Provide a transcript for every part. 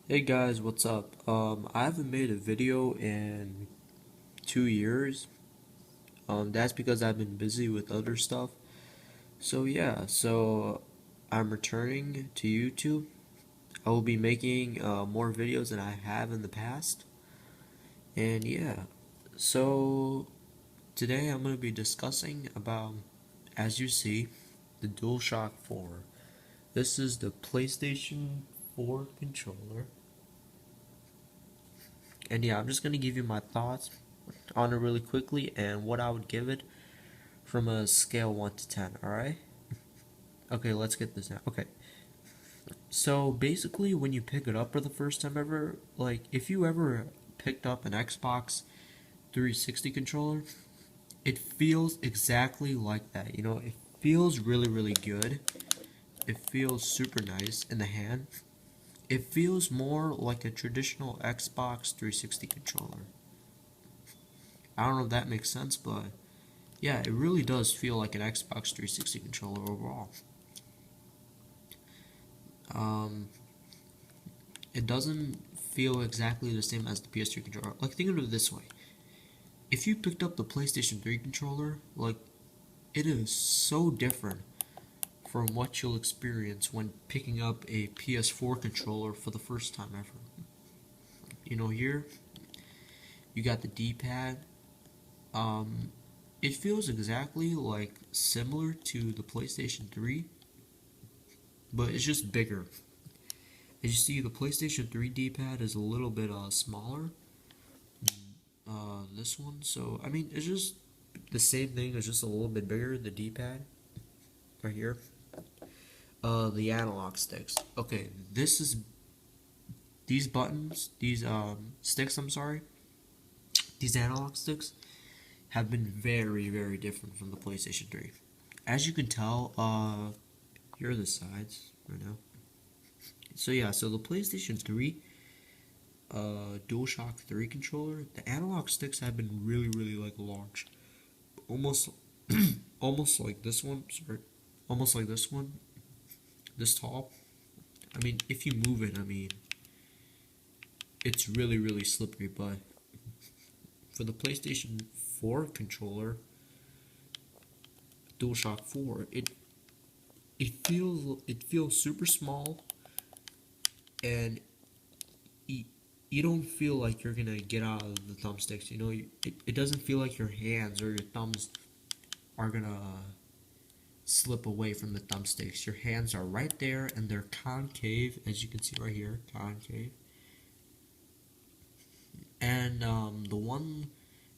Hey guys, what's up? I haven't made a video in 2 years. That's because I've been busy with other stuff. So I'm returning to YouTube. I will be making more videos than I have in the past. And so today I'm going to be discussing about, as you see, the DualShock 4. This is the PlayStation 4 controller. And I'm just going to give you my thoughts on it really quickly and what I would give it from a scale 1 to 10, alright? Okay, let's get this now. Okay, so basically, when you pick it up for the first time ever, like if you ever picked up an Xbox 360 controller, it feels exactly like that. It feels really, really good. It feels super nice in the hand. It feels more like a traditional Xbox 360 controller. I don't know if that makes sense, but yeah, it really does feel like an Xbox 360 controller overall. Um, it doesn't feel exactly the same as the PS3 controller. Like, think of it this way. If you picked up the PlayStation 3 controller, like, it is so different from what you'll experience when picking up a PS4 controller for the first time ever. Here, you got the D-pad. Um, it feels exactly like similar to the PlayStation 3, but it's just bigger. As you see, the PlayStation 3 D-pad is a little bit smaller, this one. So I mean, it's just the same thing. It's just a little bit bigger. The D-pad right here. The analog sticks. Okay, this is these buttons. These sticks. I'm sorry. These analog sticks have been very, very different from the PlayStation 3. As you can tell, here are the sides right now. So the PlayStation 3 DualShock 3 controller, the analog sticks have been really, really like large, almost, almost like this one. Sorry, almost like this one, this tall. I mean, if you move it, I mean, it's really, really slippery. But for the PlayStation 4 controller, DualShock 4, it feels super small, and you don't feel like you're gonna get out of the thumbsticks. It doesn't feel like your hands or your thumbs are gonna slip away from the thumbsticks. Your hands are right there and they're concave, as you can see right here, concave. And the one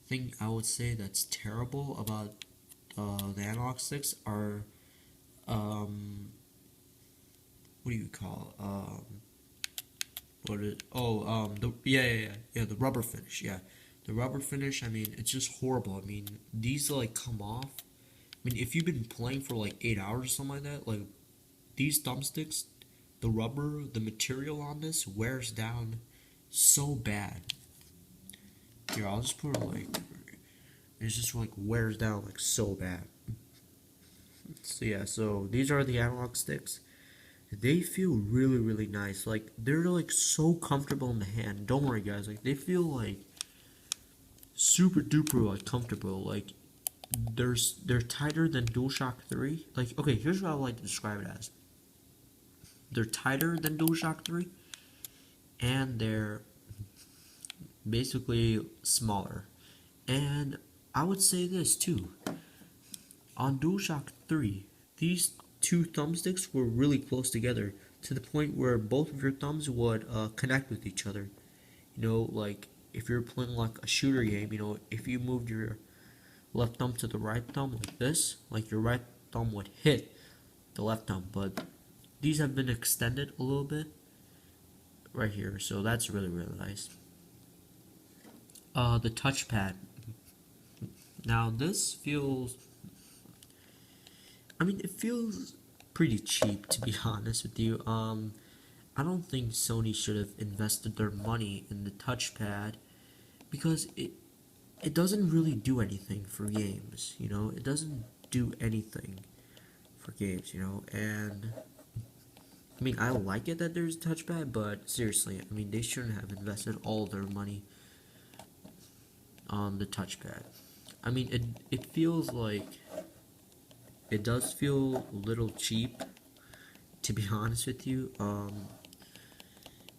thing I would say that's terrible about the analog sticks are what do you call what is the the rubber finish. Yeah, the rubber finish. I mean, it's just horrible. I mean, these like come off. I mean, if you've been playing for like 8 hours or something like that, like these thumbsticks, the rubber, the material on this wears down so bad. Here, I'll just put it like, it's just like wears down like so bad. So these are the analog sticks. They feel really, really nice. Like, they're like so comfortable in the hand. Don't worry, guys. Like, they feel like super duper like comfortable. Like, they're tighter than DualShock 3. Like, okay, here's what I would like to describe it as. They're tighter than DualShock 3, and they're basically smaller. And I would say this too. On DualShock 3, these two thumbsticks were really close together to the point where both of your thumbs would connect with each other. Like if you're playing like a shooter game, if you moved your left thumb to the right thumb like this, like your right thumb would hit the left thumb. But these have been extended a little bit right here, so that's really, really nice. The touchpad. Now this feels, I mean, it feels pretty cheap, to be honest with you. I don't think Sony should have invested their money in the touchpad because it doesn't really do anything for games. It doesn't do anything for games. And I mean, I like it that there's a touchpad, but seriously, I mean, they shouldn't have invested all their money on the touchpad. I mean, it feels like it does feel a little cheap, to be honest with you.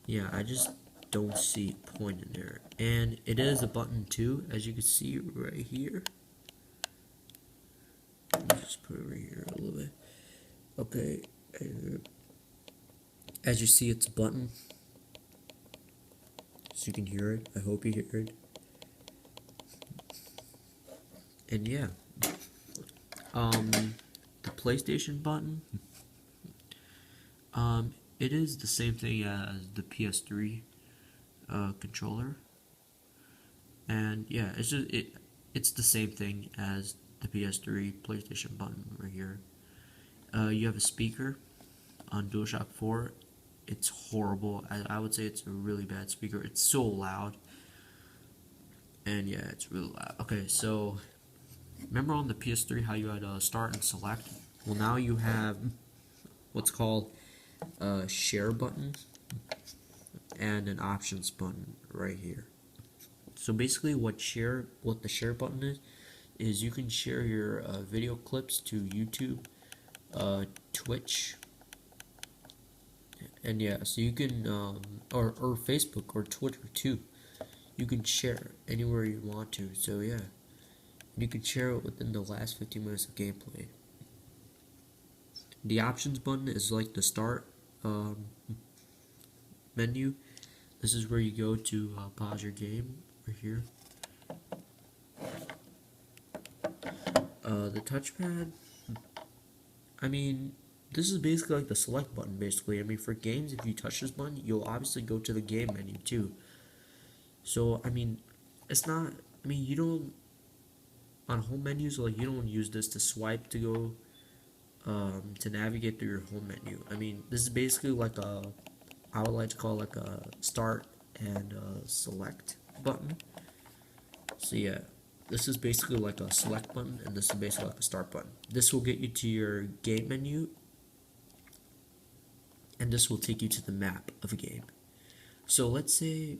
Yeah, I just don't see a point in there. And it is a button too, as you can see right here. Let me just put it right here a little bit. Okay, as you see, it's a button, so you can hear it. I hope you hear it. And yeah, the PlayStation button, it is the same thing as the PS3 controller, and yeah, it's the same thing as the PS3 PlayStation button right here. You have a speaker on DualShock 4. It's horrible. I would say it's a really bad speaker. It's so loud. And yeah, it's really loud. Okay, so remember on the PS3 how you had start and select? Well, now you have what's called a share button and an options button right here. So basically what the share button is you can share your video clips to YouTube, Twitch, and yeah, so you can or Facebook or Twitter too. You can share anywhere you want to. So yeah, you can share it within the last 15 minutes of gameplay. The options button is like the start menu. This is where you go to pause your game right here. The touchpad, I mean, this is basically like the select button basically. I mean, for games, if you touch this button, you'll obviously go to the game menu too. So, I mean, it's not, I mean, you don't, on home menus, like, you don't use this to swipe to go, to navigate through your home menu. I mean, this is basically like I would like to call like a start and select button. So yeah, this is basically like a select button, and this is basically like a start button. This will get you to your game menu, and this will take you to the map of a game. So let's say,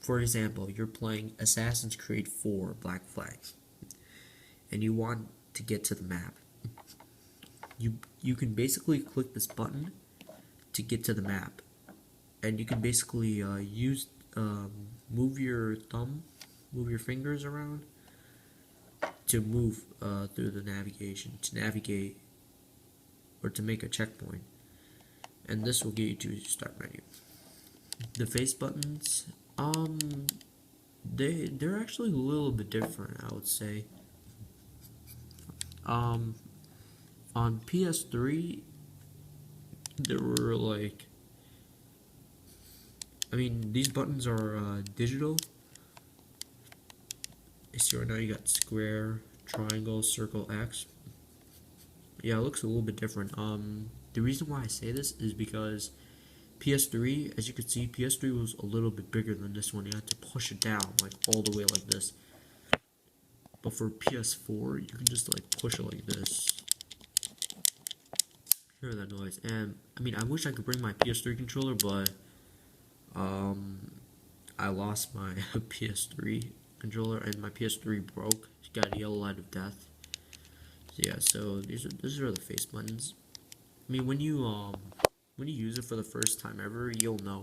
for example, you're playing Assassin's Creed 4 Black Flag, and you want to get to the map. You can basically click this button to get to the map, and you can basically move your fingers around to move through the navigation, to navigate or to make a checkpoint, and this will get you to the start menu. The face buttons, they're actually a little bit different, I would say. On PS3, there were like, I mean, these buttons are digital. You see right now you got square, triangle, circle, X. Yeah, it looks a little bit different. The reason why I say this is because PS3, as you can see, PS3 was a little bit bigger than this one. You had to push it down, like, all the way like this. But for PS4, you can just, like, push it like this. Hear that noise. And, I mean, I wish I could bring my PS3 controller, but, I lost my PS3 controller, and my PS3 broke. It's got a yellow light of death. So yeah, so these are the face buttons. I mean, when you use it for the first time ever, you'll know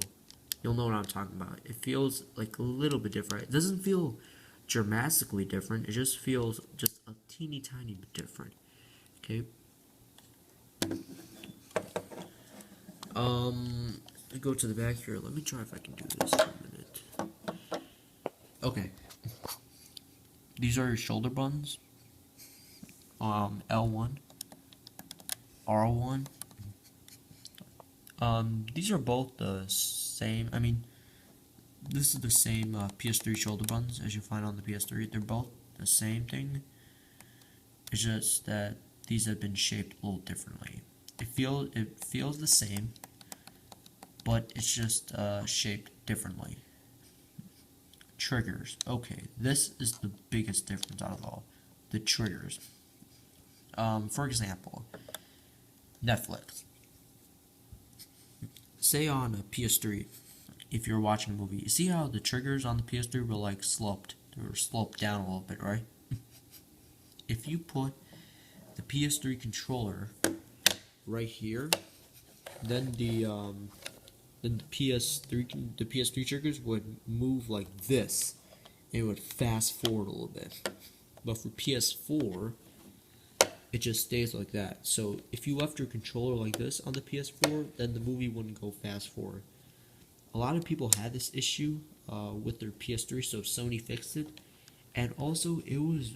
what I'm talking about. It feels like a little bit different. It doesn't feel dramatically different. It just feels just a teeny tiny bit different. Okay. Go to the back here. Let me try if I can do this for a minute. Okay. These are your shoulder buttons. L1, R1. These are both the same. I mean, this is the same PS3 shoulder buttons as you find on the PS3. They're both the same thing. It's just that these have been shaped a little differently. It feels the same, but it's just shaped differently. Triggers. Okay, this is the biggest difference out of all. The triggers. For example, Netflix. say on a PS3, if you're watching a movie, you see how the triggers on the PS3 were like sloped? They were sloped down a little bit, right? If you put the PS3 controller right here, then the PS3 triggers would move like this. It would fast forward a little bit. But for PS4, it just stays like that. So if you left your controller like this on the PS4, then the movie wouldn't go fast forward. A lot of people had this issue with their PS3, so Sony fixed it. And also, it was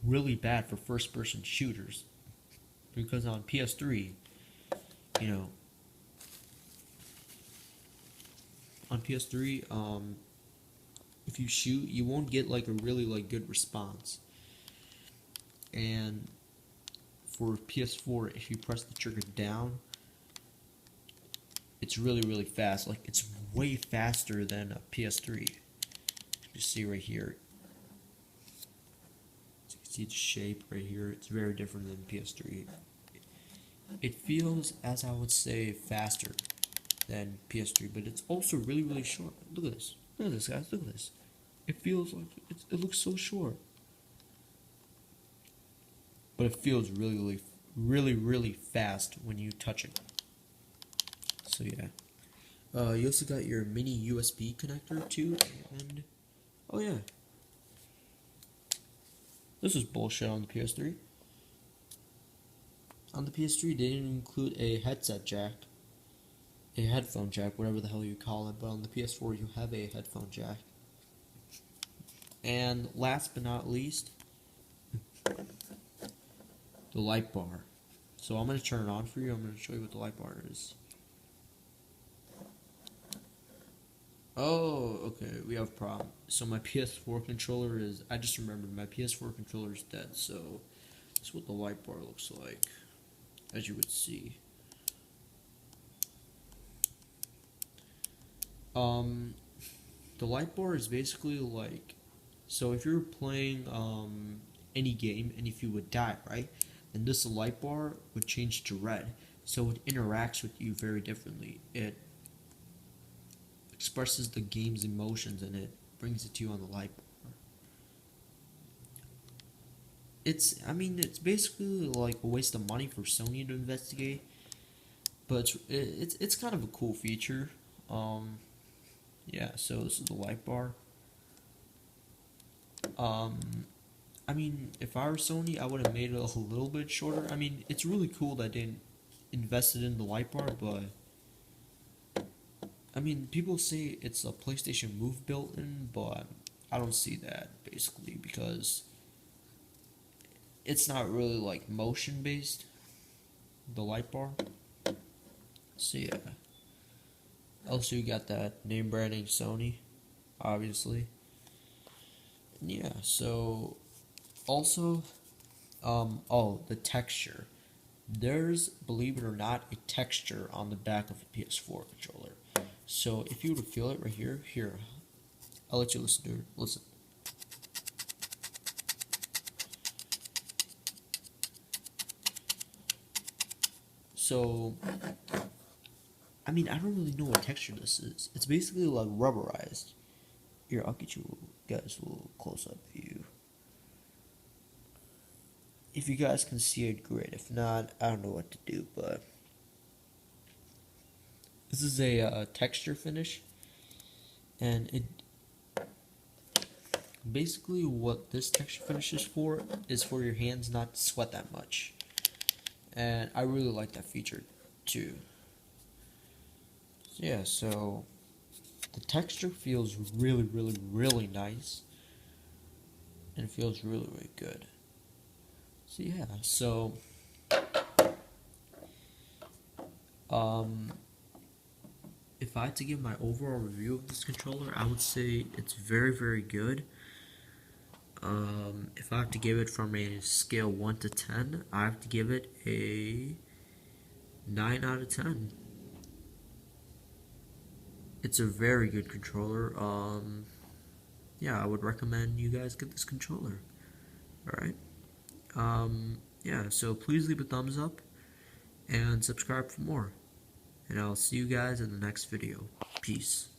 really bad for first-person shooters. Because on PS3, you know, on PS3, if you shoot, you won't get like a really like good response. And for PS4, if you press the trigger down, it's really fast. Like, it's way faster than a PS3. You see right here. So you can see the shape right here. It's very different than PS3. It feels, as I would say, faster than PS3, but it's also really short. Look at this. Look at this, guys. Look at this. It feels like it looks so short, but it feels really fast when you touch it. So yeah, you also got your mini USB connector too, and oh yeah, this is bullshit on the PS3. On the PS3, they didn't include a headset jack, a headphone jack, whatever the hell you call it, but on the PS4 you have a headphone jack. And last but not least, the light bar. So I'm going to turn it on for you. I'm going to show you what the light bar is. Oh, okay, we have a problem. So my PS4 controller is, I just remembered my PS4 controller is dead, so this is what the light bar looks like, as you would see. The light bar is basically like, so if you're playing any game and if you would die, right, then this light bar would change to red, so it interacts with you very differently. It expresses the game's emotions and it brings it to you on the light bar. It's basically like a waste of money for Sony to investigate, but it's kind of a cool feature. Yeah, so this is the light bar. If I were Sony, I would have made it a little bit shorter. It's really cool that they invested in the light bar, but people say it's a PlayStation Move built-in, but I don't see that, basically, because it's not really, like, motion-based, the light bar. So, yeah. Also, you got that name branding Sony, obviously. And yeah, so, also, the texture. There's, believe it or not, a texture on the back of a PS4 controller. So if you were to feel it right here, I'll let you listen to it. Listen. So, I don't really know what texture this is. It's basically like rubberized. Here, I'll get you guys a little close-up view. If you guys can see it, great. If not, I don't know what to do, but this is a texture finish, and it basically what this texture finish is for your hands not to sweat that much, and I really like that feature too. So yeah, so the texture feels really nice, and it feels really good. So yeah, so if I had to give my overall review of this controller, I would say it's very good. If I have to give it from a scale 1 to 10, I have to give it a 9 out of 10. It's a very good controller. Yeah, I would recommend you guys get this controller. Alright. Yeah, so please leave a thumbs up and subscribe for more. and I'll see you guys in the next video. Peace.